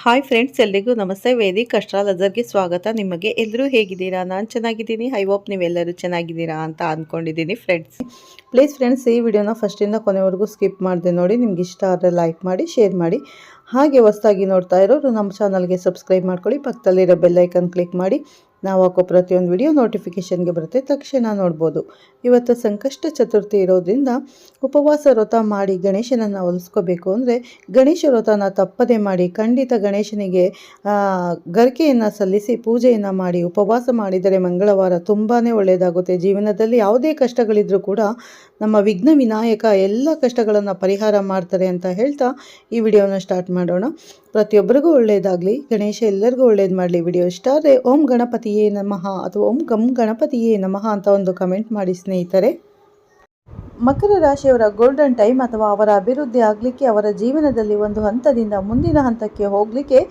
Hi friends, ಎಲ್ರಿಗೂ ನಮಸ್ತೆ. Vedic ಅಸ್ಟ್ರಾಲಜರ್ಗೆ ಸ್ವಾಗತ. ನಿಮಗೆ ಎಲ್ಲರೂ ಹೇಗಿದ್ದೀರಾ? ನಾನು ಚೆನ್ನಾಗಿದ್ದೀನಿ. ಐ ಹೋಪ್ ನೀವೆಲ್ಲರೂ ಚೆನ್ನಾಗಿದ್ದೀರಾ ಅಂತ ಅಂದ್ಕೊಂಡಿದ್ದೀನಿ ಫ್ರೆಂಡ್ಸ್. ಪ್ಲೀಸ್ ಫ್ರೆಂಡ್ಸ್, ಈ ವಿಡಿಯೋನ ಫಸ್ಟಿಂದ ಕೊನೆವರೆಗೂ ಸ್ಕಿಪ್ ಮಾಡಿದೆ ನೋಡಿ. ನಿಮ್ಗೆ ಇಷ್ಟ ಆದರೆ ಲೈಕ್ ಮಾಡಿ, ಶೇರ್ ಮಾಡಿ. ಹಾಗೆ ಹೊಸದಾಗಿ ನೋಡ್ತಾ ಇರೋರು ನಮ್ಮ ಚಾನಲ್ಗೆ ಸಬ್ಸ್ಕ್ರೈಬ್ ಮಾಡ್ಕೊಳ್ಳಿ. ಪಕ್ಕದಲ್ಲಿರೋ ಬೆಲ್ಲೈಕನ್ ಕ್ಲಿಕ್ ಮಾಡಿ. ನಾವು ಹಾಕೋ ಪ್ರತಿಯೊಂದು ವಿಡಿಯೋ ನೋಟಿಫಿಕೇಷನ್ಗೆ ಬರುತ್ತೆ, ತಕ್ಷಣ ನೋಡ್ಬೋದು. ಇವತ್ತು ಸಂಕಷ್ಟ ಚತುರ್ಥಿ ಇರೋದ್ರಿಂದ ಉಪವಾಸ ವ್ರತ ಮಾಡಿ ಗಣೇಶನನ್ನು ಒಲಿಸ್ಕೋಬೇಕು ಅಂದರೆ ಗಣೇಶ ವ್ರತನ ತಪ್ಪದೆ ಮಾಡಿ. ಖಂಡಿತ ಗಣೇಶನಿಗೆ ಗರಿಕೆಯನ್ನು ಸಲ್ಲಿಸಿ ಪೂಜೆಯನ್ನು ಮಾಡಿ ಉಪವಾಸ ಮಾಡಿದರೆ ಮಂಗಳವಾರ ತುಂಬಾ ಒಳ್ಳೆಯದಾಗುತ್ತೆ. ಜೀವನದಲ್ಲಿ ಯಾವುದೇ ಕಷ್ಟಗಳಿದ್ರೂ ಕೂಡ ನಮ್ಮ ವಿಘ್ನ ವಿನಾಯಕ ಎಲ್ಲ ಕಷ್ಟಗಳನ್ನು ಪರಿಹಾರ ಮಾಡ್ತಾರೆ ಅಂತ ಹೇಳ್ತಾ ಈ ವಿಡಿಯೋನ ಸ್ಟಾರ್ಟ್ ಮಾಡೋಣ. ಪ್ರತಿಯೊಬ್ಬರಿಗೂ ಒಳ್ಳೆಯದಾಗಲಿ, ಗಣೇಶ ಎಲ್ಲರಿಗೂ ಒಳ್ಳೇದು ಮಾಡಲಿ. ವಿಡಿಯೋ ಇಷ್ಟ ಆದರೆ ಓಂ ಗಣಪತಿಯೇ ನಮಃ ಅಥವಾ ಓಂ ಗಂ ಗಣಪತಿಯೇ ನಮಃ ಅಂತ ಒಂದು ಕಮೆಂಟ್ ಮಾಡಿ ಸ್ನೇಹಿತರೆ. ಮಕರ ರಾಶಿಯವರ ಗೋಲ್ಡನ್ ಟೈಮ್ ಅಥವಾ ಅವರ ಅಭಿವೃದ್ಧಿ ಆಗಲಿಕ್ಕೆ, ಅವರ ಜೀವನದಲ್ಲಿ ಒಂದು ಹಂತದಿಂದ ಮುಂದಿನ ಹಂತಕ್ಕೆ ಹೋಗಲಿಕ್ಕೆ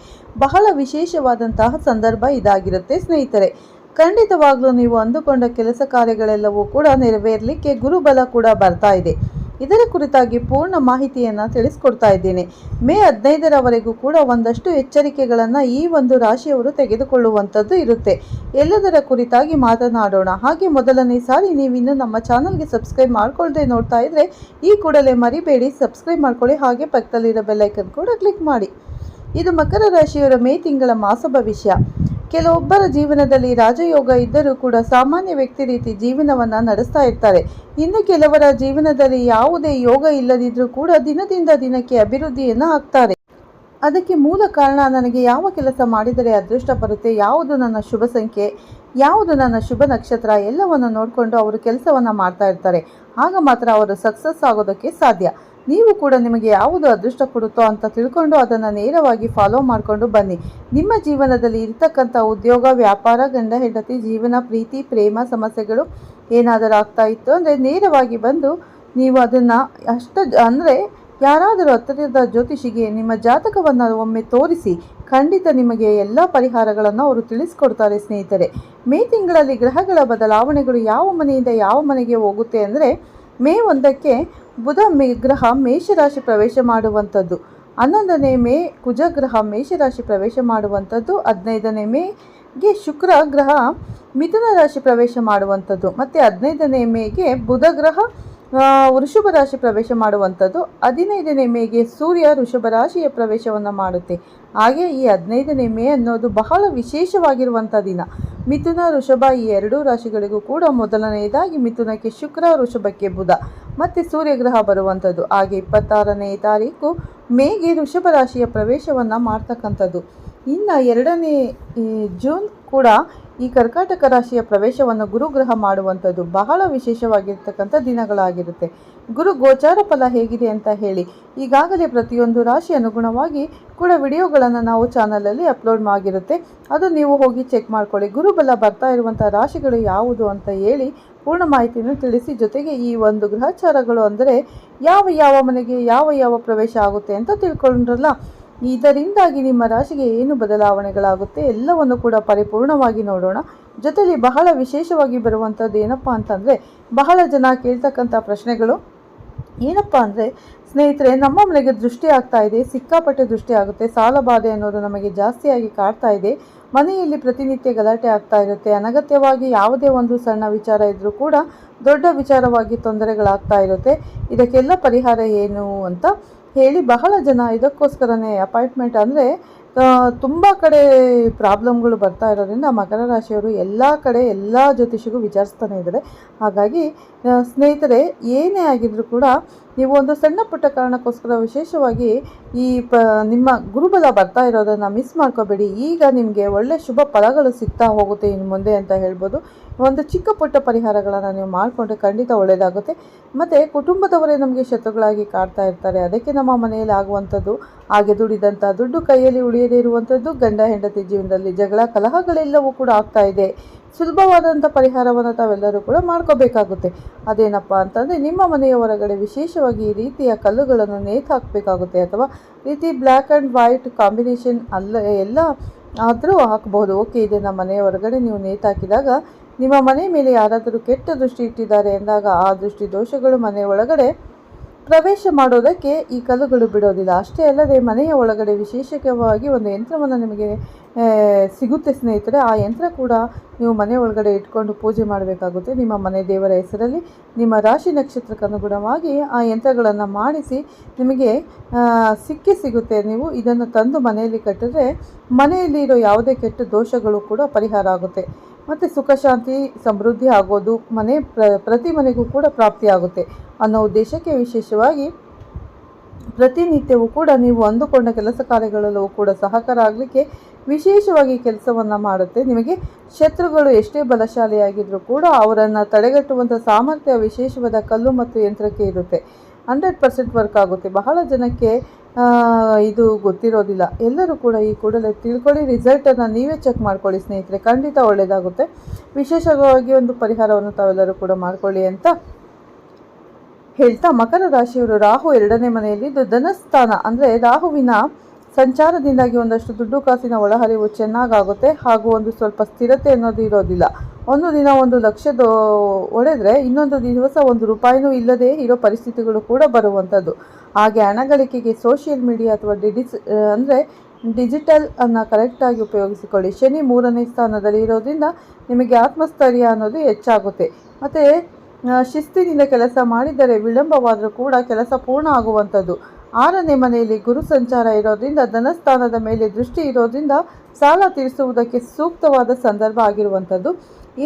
ಬಹಳ ವಿಶೇಷವಾದಂತಹ ಸಂದರ್ಭ ಇದಾಗಿರುತ್ತೆ ಸ್ನೇಹಿತರೆ. ಖಂಡಿತವಾಗ್ಲೂ ನೀವು ಅಂದುಕೊಂಡ ಕೆಲಸ ಕಾರ್ಯಗಳೆಲ್ಲವೂ ಕೂಡ ನೆರವೇರಲಿಕ್ಕೆ ಗುರುಬಲ ಕೂಡ ಬರ್ತಾ ಇದೆ. ಇದರ ಕುರಿತಾಗಿ ಪೂರ್ಣ ಮಾಹಿತಿಯನ್ನು ತಿಳಿಸ್ಕೊಡ್ತಾ ಇದ್ದೇನೆ. ಮೇ 15ರವರೆಗೂ ಕೂಡ ಒಂದಷ್ಟು ಎಚ್ಚರಿಕೆಗಳನ್ನು ಈ ಒಂದು ರಾಶಿಯವರು ತೆಗೆದುಕೊಳ್ಳುವಂಥದ್ದು ಇರುತ್ತೆ. ಎಲ್ಲದರ ಕುರಿತಾಗಿ ಮಾತನಾಡೋಣ. ಹಾಗೆ ಮೊದಲನೇ ಸಾರಿ ನೀವಿನ್ನೂ ನಮ್ಮ ಚಾನಲ್ಗೆ ಸಬ್ಸ್ಕ್ರೈಬ್ ಮಾಡ್ಕೊಳ್ಳದೆ ನೋಡ್ತಾ ಇದ್ದರೆ ಈ ಕೂಡಲೇ ಮರಿಬೇಡಿ, ಸಬ್ಸ್ಕ್ರೈಬ್ ಮಾಡ್ಕೊಳ್ಳಿ. ಹಾಗೆ ಪಕ್ಕದಲ್ಲಿರೋ ಬೆಲ್ಲೈಕನ್ ಕೂಡ ಕ್ಲಿಕ್ ಮಾಡಿ. ಇದು ಮಕರ ರಾಶಿಯವರ ಮೇ ತಿಂಗಳ ಮಾಸ ಭವಿಷ್ಯ. ಕೆಲವೊಬ್ಬರ ಜೀವನದಲ್ಲಿ ರಾಜಯೋಗ ಇದ್ದರೂ ಕೂಡ ಸಾಮಾನ್ಯ ವ್ಯಕ್ತಿ ರೀತಿ ಜೀವನವನ್ನು ನಡೆಸ್ತಾ ಇರ್ತಾರೆ. ಇನ್ನು ಕೆಲವರ ಜೀವನದಲ್ಲಿ ಯಾವುದೇ ಯೋಗ ಇಲ್ಲದಿದ್ದರೂ ಕೂಡ ದಿನದಿಂದ ದಿನಕ್ಕೆ ಅಭಿವೃದ್ಧಿಯನ್ನು ಆಗ್ತಾರೆ. ಅದಕ್ಕೆ ಮೂಲ ಕಾರಣ, ನನಗೆ ಯಾವ ಕೆಲಸ ಮಾಡಿದರೆ ಅದೃಷ್ಟ ಬರುತ್ತೆ, ಯಾವುದು ನನ್ನ ಶುಭ ಸಂಖ್ಯೆ, ಯಾವುದು ನನ್ನ ಶುಭ ನಕ್ಷತ್ರ ಎಲ್ಲವನ್ನು ನೋಡಿಕೊಂಡು ಅವರು ಕೆಲಸವನ್ನು ಮಾಡ್ತಾ ಇರ್ತಾರೆ. ಆಗ ಮಾತ್ರ ಅವರು ಸಕ್ಸಸ್ ಆಗೋದಕ್ಕೆ ಸಾಧ್ಯ. ನೀವು ಕೂಡ ನಿಮಗೆ ಯಾವುದು ಅದೃಷ್ಟ ಕೊಡುತ್ತೋ ಅಂತ ತಿಳ್ಕೊಂಡು ಅದನ್ನು ನೇರವಾಗಿ ಫಾಲೋ ಮಾಡಿಕೊಂಡು ಬನ್ನಿ. ನಿಮ್ಮ ಜೀವನದಲ್ಲಿ ಇರ್ತಕ್ಕಂಥ ಉದ್ಯೋಗ, ವ್ಯಾಪಾರ, ಗಂಡ ಹೆಂಡತಿ ಜೀವನ, ಪ್ರೀತಿ, ಪ್ರೇಮ ಸಮಸ್ಯೆಗಳು ಏನಾದರೂ ಆಗ್ತಾ ಇತ್ತು ಅಂದರೆ ನೇರವಾಗಿ ಬಂದು ನೀವು ಅದನ್ನು ಅಂದರೆ ಯಾರಾದರೂ ಹತ್ತಿರದ ಜ್ಯೋತಿಷಿಗೆ ನಿಮ್ಮ ಜಾತಕವನ್ನು ಒಮ್ಮೆ ತೋರಿಸಿ ಖಂಡಿತ ನಿಮಗೆ ಎಲ್ಲ ಪರಿಹಾರಗಳನ್ನು ಅವರು ತಿಳಿಸ್ಕೊಡ್ತಾರೆ ಸ್ನೇಹಿತರೆ. ಮೇ ತಿಂಗಳಲ್ಲಿ ಗ್ರಹಗಳ ಬದಲಾವಣೆಗಳು ಯಾವ ಮನೆಯಿಂದ ಯಾವ ಮನೆಗೆ ಹೋಗುತ್ತೆ ಅಂದರೆ, ಮೇ 1ಕ್ಕೆ ಬುಧ ಗ್ರಹ ಮೇಷರಾಶಿ ಪ್ರವೇಶ ಮಾಡುವಂಥದ್ದು, 11ನೇ ಮೇ ಕುಜಗ್ರಹ ಮೇಷರಾಶಿ ಪ್ರವೇಶ ಮಾಡುವಂಥದ್ದು, 15ನೇ ಮೇಗೆ ಶುಕ್ರ ಗ್ರಹ ಮಿಥುನ ರಾಶಿ ಪ್ರವೇಶ ಮಾಡುವಂಥದ್ದು, ಮತ್ತು 15ನೇ ಮೇಗೆ ಬುಧ ಗ್ರಹ ವೃಷಭ ರಾಶಿ ಪ್ರವೇಶ ಮಾಡುವಂಥದ್ದು, 15ನೇ ಮೇಗೆ ಸೂರ್ಯ ವೃಷಭ ರಾಶಿಯ ಪ್ರವೇಶವನ್ನು ಮಾಡುತ್ತೆ. ಹಾಗೆ ಈ 15ನೇ ಮೇ ಅನ್ನೋದು ಬಹಳ ವಿಶೇಷವಾಗಿರುವಂಥ ದಿನ. ಮಿಥುನ, ವೃಷಭ ಈ ಎರಡೂ ರಾಶಿಗಳಿಗೂ ಕೂಡ ಮೊದಲನೆಯದಾಗಿ ಮಿಥುನಕ್ಕೆ ಶುಕ್ರ, ವೃಷಭಕ್ಕೆ ಬುಧ ಮತ್ತು ಸೂರ್ಯಗ್ರಹ ಬರುವಂಥದ್ದು. ಹಾಗೆ 26ನೇ ತಾರೀಕು ಮೇಗೆ ವೃಷಭ ರಾಶಿಯ ಪ್ರವೇಶವನ್ನು ಮಾಡ್ತಕ್ಕಂಥದ್ದು. ಇನ್ನು 2ನೇ ಜೂನ್ ಕೂಡ ಈ ಕರ್ಕಾಟಕ ರಾಶಿಯ ಪ್ರವೇಶವನ್ನು ಗುರುಗ್ರಹ ಮಾಡುವಂಥದ್ದು. ಬಹಳ ವಿಶೇಷವಾಗಿರ್ತಕ್ಕಂಥ ದಿನಗಳಾಗಿರುತ್ತೆ. ಗುರು ಗೋಚಾರ ಫಲ ಹೇಗಿದೆ ಅಂತ ಹೇಳಿ ಈಗಾಗಲೇ ಪ್ರತಿಯೊಂದು ರಾಶಿ ಅನುಗುಣವಾಗಿ ಕೂಡ ವಿಡಿಯೋಗಳನ್ನು ನಾವು ಚಾನಲಲ್ಲಿ ಅಪ್ಲೋಡ್ ಆಗಿರುತ್ತೆ. ಅದು ನೀವು ಹೋಗಿ ಚೆಕ್ ಮಾಡ್ಕೊಳ್ಳಿ. ಗುರುಬಲ ಬರ್ತಾ ಇರುವಂಥ ರಾಶಿಗಳು ಯಾವುದು ಅಂತ ಹೇಳಿ ಪೂರ್ಣ ಮಾಹಿತಿಯನ್ನು ತಿಳಿಸಿ, ಜೊತೆಗೆ ಈ ಒಂದು ಗ್ರಹಚಾರಗಳು ಅಂದರೆ ಯಾವ ಮನೆಗೆ ಯಾವ ಪ್ರವೇಶ ಆಗುತ್ತೆ ಅಂತ ತಿಳ್ಕೊಂಡ್ರಲ್ಲ. ಇದರಿಂದಾಗಿ ನಿಮ್ಮ ರಾಶಿಗೆ ಏನು ಬದಲಾವಣೆಗಳಾಗುತ್ತೆ ಎಲ್ಲವನ್ನು ಕೂಡ ಪರಿಪೂರ್ಣವಾಗಿ ನೋಡೋಣ. ಜೊತೆಲಿ ಬಹಳ ವಿಶೇಷವಾಗಿ ಬರುವಂಥದ್ದು ಏನಪ್ಪ ಅಂತಂದರೆ, ಬಹಳ ಜನ ಕೇಳ್ತಕ್ಕಂಥ ಪ್ರಶ್ನೆಗಳು ಏನಪ್ಪ ಅಂದರೆ, ಸ್ನೇಹಿತರೆ ನಮ್ಮ ಮನೆಗೆ ದೃಷ್ಟಿ ಆಗ್ತಾ ಇದೆ, ಸಿಕ್ಕಾಪಟ್ಟೆ ದೃಷ್ಟಿ ಆಗುತ್ತೆ, ಸಾಲ ಬಾಧೆ ಅನ್ನೋದು ನಮಗೆ ಜಾಸ್ತಿಯಾಗಿ ಕಾಡ್ತಾ ಇದೆ, ಮನೆಯಲ್ಲಿ ಪ್ರತಿನಿತ್ಯ ಗಲಾಟೆ ಆಗ್ತಾ ಇರುತ್ತೆ, ಅನಗತ್ಯವಾಗಿ ಯಾವುದೇ ಒಂದು ಸಣ್ಣ ವಿಚಾರ ಇದ್ದರೂ ಕೂಡ ದೊಡ್ಡ ವಿಚಾರವಾಗಿ ತೊಂದರೆಗಳಾಗ್ತಾ ಇರುತ್ತೆ, ಇದಕ್ಕೆಲ್ಲ ಪರಿಹಾರ ಏನು ಅಂತ ಹೇಳಿ ಬಹಳ ಜನ ಇದಕ್ಕೋಸ್ಕರನೇ ಅಪಾಯಿಂಟ್ಮೆಂಟ್ ಅಂದರೆ ತುಂಬ ಕಡೆ ಪ್ರಾಬ್ಲಮ್ಗಳು ಬರ್ತಾ ಇರೋದ್ರಿಂದ ಮಕರ ರಾಶಿಯವರು ಎಲ್ಲ ಕಡೆ ಎಲ್ಲ ಜ್ಯೋತಿಷಿಗೂ ವಿಚಾರಿಸ್ತಾನೆ ಇದ್ದಾರೆ. ಹಾಗಾಗಿ ಸ್ನೇಹಿತರೆ, ಏನೇ ಆಗಿದ್ರೂ ಕೂಡ ನೀವು ಒಂದು ಸಣ್ಣ ಪುಟ್ಟ ಕಾರಣಕ್ಕೋಸ್ಕರ ವಿಶೇಷವಾಗಿ ಈ ನಿಮ್ಮ ಗುರುಬಲ ಬರ್ತಾ ಇರೋದನ್ನು ಮಿಸ್ ಮಾಡ್ಕೋಬೇಡಿ. ಈಗ ನಿಮಗೆ ಒಳ್ಳೆ ಶುಭ ಫಲಗಳು ಸಿಗ್ತಾ ಹೋಗುತ್ತೆ ಇನ್ನು ಮುಂದೆ ಅಂತ ಹೇಳ್ಬೋದು. ಒಂದು ಚಿಕ್ಕ ಪುಟ್ಟ ಪರಿಹಾರಗಳನ್ನು ನೀವು ಮಾಡಿಕೊಂಡ್ರೆ ಖಂಡಿತ ಒಳ್ಳೆಯದಾಗುತ್ತೆ. ಮತ್ತು ಕುಟುಂಬದವರೇ ನಮಗೆ ಶತ್ರುಗಳಾಗಿ ಕಾಡ್ತಾ ಇರ್ತಾರೆ, ಅದಕ್ಕೆ ನಮ್ಮ ಮನೆಯಲ್ಲಿ ಆಗುವಂಥದ್ದು, ಹಾಗೆ ದುಡಿದಂಥ ದುಡ್ಡು ಕೈಯಲ್ಲಿ ಉಳಿಯದೇ ಇರುವಂಥದ್ದು, ಗಂಡ ಹೆಂಡತಿ ಜೀವನದಲ್ಲಿ ಜಗಳ ಕಲಹಗಳೆಲ್ಲವೂ ಕೂಡ ಆಗ್ತಾ ಇದೆ. ಸುಲಭವಾದಂಥ ಪರಿಹಾರವನ್ನು ತಾವೆಲ್ಲರೂ ಕೂಡ ಮಾಡ್ಕೋಬೇಕಾಗುತ್ತೆ. ಅದೇನಪ್ಪ ಅಂತಂದರೆ, ನಿಮ್ಮ ಮನೆಯ ಹೊರಗಡೆ ವಿಶೇಷವಾಗಿ ಈ ರೀತಿಯ ಕಲ್ಲುಗಳನ್ನು ನೇತು ಹಾಕಬೇಕಾಗುತ್ತೆ, ಅಥವಾ ರೀತಿ ಬ್ಲ್ಯಾಕ್ ಆ್ಯಂಡ್ ವೈಟ್ ಕಾಂಬಿನೇಷನ್ ಎಲ್ಲ ಆದರೂ ಹಾಕಬಹುದು. ಓಕೆ, ಇದೆ ನಮ್ಮ ಮನೆಯ ಹೊರಗಡೆ ನೀವು ನೇತು ಹಾಕಿದಾಗ ನಿಮ್ಮ ಮನೆ ಮೇಲೆ ಯಾರಾದರೂ ಕೆಟ್ಟ ದೃಷ್ಟಿ ಇಟ್ಟಿದ್ದಾರೆ ಎಂದಾಗ ಆ ದೃಷ್ಟಿ ದೋಷಗಳು ಮನೆ ಒಳಗಡೆ ಪ್ರವೇಶ ಮಾಡೋದಕ್ಕೆ ಈ ಕಲ್ಲುಗಳು ಬಿಡೋದಿಲ್ಲ. ಅಷ್ಟೇ ಅಲ್ಲದೆ ಮನೆಯ ಒಳಗಡೆ ವಿಶೇಷವಾಗಿ ಒಂದು ಯಂತ್ರವನ್ನು ನಿಮಗೆ ಸಿಗುತ್ತೆ ಸ್ನೇಹಿತರೆ. ಆ ಯಂತ್ರ ಕೂಡ ನೀವು ಮನೆ ಒಳಗಡೆ ಇಟ್ಕೊಂಡು ಪೂಜೆ ಮಾಡಬೇಕಾಗುತ್ತೆ. ನಿಮ್ಮ ಮನೆ ದೇವರ ಹೆಸರಲ್ಲಿ ನಿಮ್ಮ ರಾಶಿ ನಕ್ಷತ್ರಕ್ಕೆ ಅನುಗುಣವಾಗಿ ಆ ಯಂತ್ರಗಳನ್ನು ಮಾಡಿಸಿ ನಿಮಗೆ ಸಿಗುತ್ತೆ. ನೀವು ಇದನ್ನು ತಂದು ಮನೆಯಲ್ಲಿ ಕಟ್ಟಿದ್ರೆ ಮನೆಯಲ್ಲಿರೋ ಯಾವುದೇ ಕೆಟ್ಟ ದೋಷಗಳು ಕೂಡ ಪರಿಹಾರ ಆಗುತ್ತೆ. ಮತ್ತು ಸುಖ ಶಾಂತಿ ಸಮೃದ್ಧಿ ಆಗೋದು ಪ್ರತಿ ಮನೆಗೂ ಕೂಡ ಪ್ರಾಪ್ತಿಯಾಗುತ್ತೆ ಅನ್ನೋ ಉದ್ದೇಶಕ್ಕೆ ವಿಶೇಷವಾಗಿ ಪ್ರತಿನಿತ್ಯವೂ ಕೂಡ ನೀವು ಅಂದುಕೊಂಡ ಕೆಲಸ ಕಾರ್ಯಗಳಲ್ಲೂ ಕೂಡ ಸಹಕಾರ ಆಗಲಿಕ್ಕೆ ವಿಶೇಷವಾಗಿ ಕೆಲಸವನ್ನು ಮಾಡುತ್ತೆ. ನಿಮಗೆ ಶತ್ರುಗಳು ಎಷ್ಟೇ ಬಲಶಾಲಿಯಾಗಿದ್ದರೂ ಕೂಡ ಅವರನ್ನು ತಡೆಗಟ್ಟುವಂಥ ಸಾಮರ್ಥ್ಯ ವಿಶೇಷವಾದ ಕಲ್ಲು ಮತ್ತು ಯಂತ್ರಕ್ಕೆ ಇರುತ್ತೆ. 100% ವರ್ಕ್ ಆಗುತ್ತೆ. ಬಹಳ ಜನಕ್ಕೆ ಇದು ಗೊತ್ತಿರೋದಿಲ್ಲ. ಎಲ್ಲರೂ ಕೂಡ ಈ ಕೂಡಲೇ ತಿಳ್ಕೊಳ್ಳಿ. ರಿಸಲ್ಟನ್ನು ನೀವೇ ಚೆಕ್ ಮಾಡ್ಕೊಳ್ಳಿ ಸ್ನೇಹಿತರೆ, ಖಂಡಿತ ಒಳ್ಳೆಯದಾಗುತ್ತೆ. ವಿಶೇಷವಾಗಿ ಒಂದು ಪರಿಹಾರವನ್ನು ತಾವೆಲ್ಲರೂ ಕೂಡ ಮಾಡ್ಕೊಳ್ಳಿ ಅಂತ ಹೇಳ್ತಾ, ಮಕರ ರಾಶಿಯವರು ರಾಹು 2ನೇ ಮನೆಯಲ್ಲಿದ್ದು ಧನಸ್ಥಾನ ಅಂದರೆ ರಾಹುವಿನ ಸಂಚಾರದಿಂದಾಗಿ ಒಂದಷ್ಟು ದುಡ್ಡು ಕಾಸಿನ ಒಳಹರಿವು ಚೆನ್ನಾಗಾಗುತ್ತೆ. ಹಾಗೂ ಒಂದು ಸ್ವಲ್ಪ ಸ್ಥಿರತೆ ಅನ್ನೋದು ಇರೋದಿಲ್ಲ. ಒಂದು ದಿನ 1 ಲಕ್ಷ ಹೊಡೆದ್ರೆ ಇನ್ನೊಂದು ದಿವಸ 1 ರೂಪಾಯಿನೂ ಇಲ್ಲದೆ ಇರೋ ಪರಿಸ್ಥಿತಿಗಳು ಕೂಡ ಬರುವಂಥದ್ದು. ಹಾಗೆ ಹಣ ಗಳಿಕೆಗೆ ಸೋಷಿಯಲ್ ಮೀಡಿಯಾ ಅಥವಾ ಡಿಜಿಟಲ್ ಅನ್ನು ಕರೆಕ್ಟಾಗಿ ಉಪಯೋಗಿಸಿಕೊಳ್ಳಿ. ಶನಿ 3ನೇ ಸ್ಥಾನದಲ್ಲಿ ಇರೋದ್ರಿಂದ ನಿಮಗೆ ಆತ್ಮಸ್ಥೈರ್ಯ ಅನ್ನೋದು ಹೆಚ್ಚಾಗುತ್ತೆ. ಮತ್ತು ಶಿಸ್ತಿನಿಂದ ಕೆಲಸ ಮಾಡಿದರೆ ವಿಳಂಬವಾದರೂ ಕೂಡ ಕೆಲಸ ಪೂರ್ಣ ಆಗುವಂಥದ್ದು. 6ನೇ ಮನೆಯಲ್ಲಿ ಗುರು ಸಂಚಾರ ಇರೋದ್ರಿಂದ ಧನಸ್ಥಾನದ ಮೇಲೆ ದೃಷ್ಟಿ ಇರೋದ್ರಿಂದ ಸಾಲ ತೀರಿಸುವುದಕ್ಕೆ ಸೂಕ್ತವಾದ ಸಂದರ್ಭ ಆಗಿರುವಂಥದ್ದು.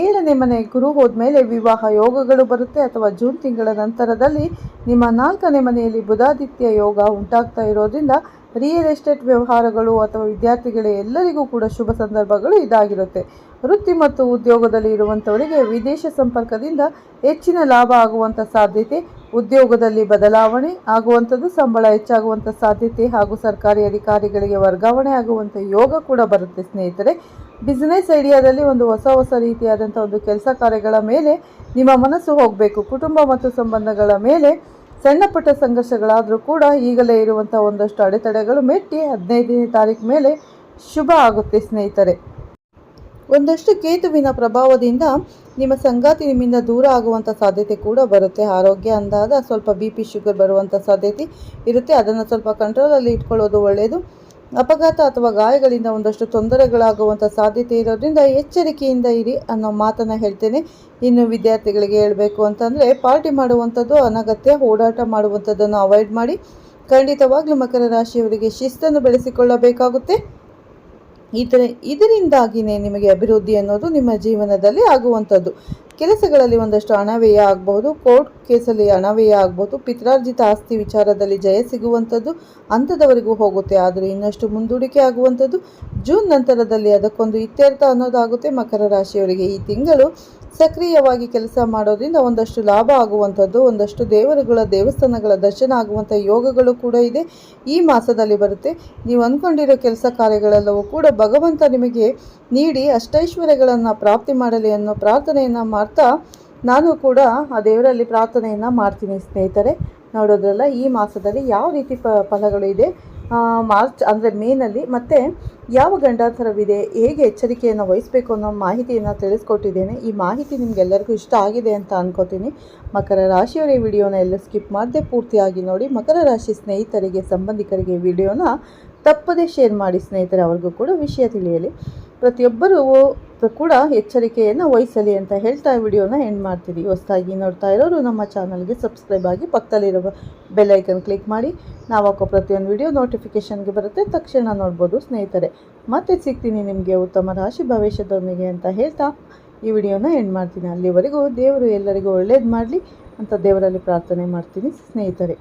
7ನೇ ಮನೆ ಗುರು ಹೋದ್ಮೇಲೆ ವಿವಾಹ ಯೋಗಗಳು ಬರುತ್ತೆ. ಅಥವಾ ಜೂನ್ ತಿಂಗಳ ನಂತರದಲ್ಲಿ ನಿಮ್ಮ 4ನೇ ಮನೆಯಲ್ಲಿ ಬುಧಾದಿತ್ಯ ಯೋಗ ಉಂಟಾಗ್ತಾ ಇರೋದ್ರಿಂದ ರಿಯಲ್ ಎಸ್ಟೇಟ್ ವ್ಯವಹಾರಗಳು ಅಥವಾ ವಿದ್ಯಾರ್ಥಿಗಳ ಎಲ್ಲರಿಗೂ ಕೂಡ ಶುಭ ಸಂದರ್ಭಗಳು ಇದಾಗಿರುತ್ತೆ. ವೃತ್ತಿ ಮತ್ತು ಉದ್ಯೋಗದಲ್ಲಿ ಇರುವಂಥವರಿಗೆ ವಿದೇಶ ಸಂಪರ್ಕದಿಂದ ಹೆಚ್ಚಿನ ಲಾಭ ಆಗುವಂಥ ಸಾಧ್ಯತೆ, ಉದ್ಯೋಗದಲ್ಲಿ ಬದಲಾವಣೆ ಆಗುವಂಥದ್ದು, ಸಂಬಳ ಹೆಚ್ಚಾಗುವಂಥ ಸಾಧ್ಯತೆ ಹಾಗೂ ಸರ್ಕಾರಿ ಅಧಿಕಾರಿಗಳಿಗೆ ವರ್ಗಾವಣೆ ಆಗುವಂಥ ಯೋಗ ಕೂಡ ಬರುತ್ತೆ ಸ್ನೇಹಿತರೆ. ಬಿಸ್ನೆಸ್ ಐಡಿಯಾದಲ್ಲಿ ಒಂದು ಹೊಸ ರೀತಿಯಾದಂಥ ಒಂದು ಕೆಲಸ ಕಾರ್ಯಗಳ ಮೇಲೆ ನಿಮ್ಮ ಮನಸ್ಸು ಹೋಗಬೇಕು. ಕುಟುಂಬ ಮತ್ತು ಸಂಬಂಧಗಳ ಮೇಲೆ ಸಣ್ಣ ಪುಟ್ಟ ಸಂಘರ್ಷಗಳಾದರೂ ಕೂಡ ಈಗಲೇ ಇರುವಂಥ ಒಂದಷ್ಟು ಅಡೆತಡೆಗಳು ಮೆಟ್ಟಿ 15ನೇ ತಾರೀಕು ಮೇಲೆ ಶುಭ ಆಗುತ್ತೆ ಸ್ನೇಹಿತರೆ. ಒಂದಷ್ಟು ಕೇತುವಿನ ಪ್ರಭಾವದಿಂದ ನಿಮ್ಮ ಸಂಗಾತಿ ನಿಮ್ಮಿಂದ ದೂರ ಆಗುವಂಥ ಸಾಧ್ಯತೆ ಕೂಡ ಬರುತ್ತೆ. ಆರೋಗ್ಯ ಅಂದಾಗ ಸ್ವಲ್ಪ BP ಶುಗರ್ ಬರುವಂಥ ಸಾಧ್ಯತೆ ಇರುತ್ತೆ. ಅದನ್ನು ಸ್ವಲ್ಪ ಕಂಟ್ರೋಲಲ್ಲಿ ಇಟ್ಕೊಳ್ಳೋದು ಒಳ್ಳೆಯದು. ಅಪಘಾತ ಅಥವಾ ಗಾಯಗಳಿಂದ ಒಂದಷ್ಟು ತೊಂದರೆಗಳಾಗುವಂಥ ಸಾಧ್ಯತೆ ಇರೋದ್ರಿಂದ ಎಚ್ಚರಿಕೆಯಿಂದ ಇರಿ ಅನ್ನೋ ಮಾತನ್ನು ಹೇಳ್ತೇನೆ. ಇನ್ನು ವಿದ್ಯಾರ್ಥಿಗಳಿಗೆ ಹೇಳಬೇಕು ಅಂತಂದರೆ, ಪಾರ್ಟಿ ಮಾಡುವಂಥದ್ದು ಅನಗತ್ಯ. ಓಡಾಟ ಮಾಡುವಂಥದ್ದನ್ನು ಅವಾಯ್ಡ್ ಮಾಡಿ. ಖಂಡಿತವಾಗ್ಲೂ ಮಕರ ರಾಶಿಯವರಿಗೆ ಶಿಸ್ತನ್ನು ಬೆಳೆಸಿಕೊಳ್ಳಬೇಕಾಗುತ್ತೆ. ಇದರಿಂದಾಗಿಯೇ ನಿಮಗೆ ಅಭಿವೃದ್ಧಿ ಅನ್ನೋದು ನಿಮ್ಮ ಜೀವನದಲ್ಲಿ ಆಗುವಂಥದ್ದು. ಕೆಲಸಗಳಲ್ಲಿ ಒಂದಷ್ಟು ಹಣವ್ಯಯ ಆಗಬಹುದು. ಕೋರ್ಟ್ ಕೇಸಲ್ಲಿ ಹಣವ್ಯಯ ಆಗ್ಬೋದು. ಪಿತ್ರಾರ್ಜಿತ ಆಸ್ತಿ ವಿಚಾರದಲ್ಲಿ ಜಯ ಸಿಗುವಂಥದ್ದು ಅಂಥದವರೆಗೂ ಹೋಗುತ್ತೆ. ಆದರೆ ಇನ್ನಷ್ಟು ಮುಂದೂಡಿಕೆ ಆಗುವಂಥದ್ದು ಜೂನ್ ನಂತರದಲ್ಲಿ ಅದಕ್ಕೊಂದು ಇತ್ಯರ್ಥ ಅನ್ನೋದಾಗುತ್ತೆ. ಮಕರ ರಾಶಿಯವರಿಗೆ ಈ ತಿಂಗಳು ಸಕ್ರಿಯವಾಗಿ ಕೆಲಸ ಮಾಡೋದ್ರಿಂದ ಒಂದಷ್ಟು ಲಾಭ ಆಗುವಂಥದ್ದು, ಒಂದಷ್ಟು ದೇವಸ್ಥಾನಗಳ ದರ್ಶನ ಆಗುವಂಥ ಯೋಗಗಳು ಕೂಡ ಇದೆ. ಈ ಮಾಸದಲ್ಲಿ ಬರುತ್ತೆ. ನೀವು ಅಂದ್ಕೊಂಡಿರೋ ಕೆಲಸ ಕಾರ್ಯಗಳೆಲ್ಲವೂ ಕೂಡ ಭಗವಂತ ನಿಮಗೆ ನೀಡಿ ಅಷ್ಟೈಶ್ವರ್ಯಗಳನ್ನು ಪ್ರಾಪ್ತಿ ಮಾಡಲಿ ಅನ್ನೋ ಪ್ರಾರ್ಥನೆಯನ್ನು ಮಾಡ್ತಾ ನಾನು ಕೂಡ ಆ ದೇವರಲ್ಲಿ ಪ್ರಾರ್ಥನೆಯನ್ನು ಮಾಡ್ತೀನಿ ಸ್ನೇಹಿತರೆ. ನೋಡೋದ್ರಲ್ಲ ಈ ಮಾಸದಲ್ಲಿ ಯಾವ ರೀತಿ ಫಲಗಳು ಇದೆ, ಮಾರ್ಚ್ ಅಂದರೆ ಮೇನಲ್ಲಿ ಮತ್ತು ಯಾವ ಗಂಡಾಂತರವಿದೆ, ಹೇಗೆ ಎಚ್ಚರಿಕೆಯನ್ನು ವಹಿಸಬೇಕು ಅನ್ನೋ ಮಾಹಿತಿಯನ್ನು ತಿಳಿಸ್ಕೊಟ್ಟಿದ್ದೇನೆ. ಈ ಮಾಹಿತಿ ನಿಮಗೆಲ್ಲರಿಗೂ ಇಷ್ಟ ಆಗಿದೆ ಅಂತ ಅನ್ಕೋತೀನಿ. ಮಕರ ರಾಶಿಯವರ ಈ ವಿಡಿಯೋನ ಎಲ್ಲ ಸ್ಕಿಪ್ ಮಾಡದೆ ಪೂರ್ತಿಯಾಗಿ ನೋಡಿ. ಮಕರ ರಾಶಿ ಸ್ನೇಹಿತರಿಗೆ, ಸಂಬಂಧಿಕರಿಗೆ ವಿಡಿಯೋನ ತಪ್ಪದೇ ಶೇರ್ ಮಾಡಿ ಸ್ನೇಹಿತರೆ, ಅವ್ರಿಗೂ ಕೂಡ ವಿಷಯ ತಿಳಿಯಲಿ. ಪ್ರತಿಯೊಬ್ಬರೂ ಕೂಡ ಎಚ್ಚರಿಕೆಯನ್ನು ವಹಿಸಲಿ ಅಂತ ಹೇಳ್ತಾ ವಿಡಿಯೋನ ಎಂಡ್ ಮಾಡ್ತೀವಿ. ಹೊಸದಾಗಿ ನೋಡ್ತಾ ಇರೋರು ನಮ್ಮ ಚಾನಲ್ಗೆ ಸಬ್ಸ್ಕ್ರೈಬ್ ಆಗಿ ಪಕ್ಕದಲ್ಲಿರೋ ಬೆಲ್ ಐಕನ್ ಕ್ಲಿಕ್ ಮಾಡಿ. ನಾವು ಹಾಕೋ ಪ್ರತಿಯೊಂದು ವಿಡಿಯೋ ನೋಟಿಫಿಕೇಷನ್ಗೆ ಬರುತ್ತೆ, ತಕ್ಷಣ ನೋಡ್ಬೋದು ಸ್ನೇಹಿತರೆ. ಮತ್ತೆ ಸಿಗ್ತೀನಿ ನಿಮಗೆ ಉತ್ತಮ ರಾಶಿ ಭವಿಷ್ಯದೊಂದಿಗೆ ಅಂತ ಹೇಳ್ತಾ ಈ ವಿಡಿಯೋನ ಎಂಡ್ ಮಾಡ್ತೀನಿ. ಅಲ್ಲಿವರೆಗೂ ದೇವರು ಎಲ್ಲರಿಗೂ ಒಳ್ಳೇದು ಮಾಡಲಿ ಅಂತ ದೇವರಲ್ಲಿ ಪ್ರಾರ್ಥನೆ ಮಾಡ್ತೀನಿ ಸ್ನೇಹಿತರೆ.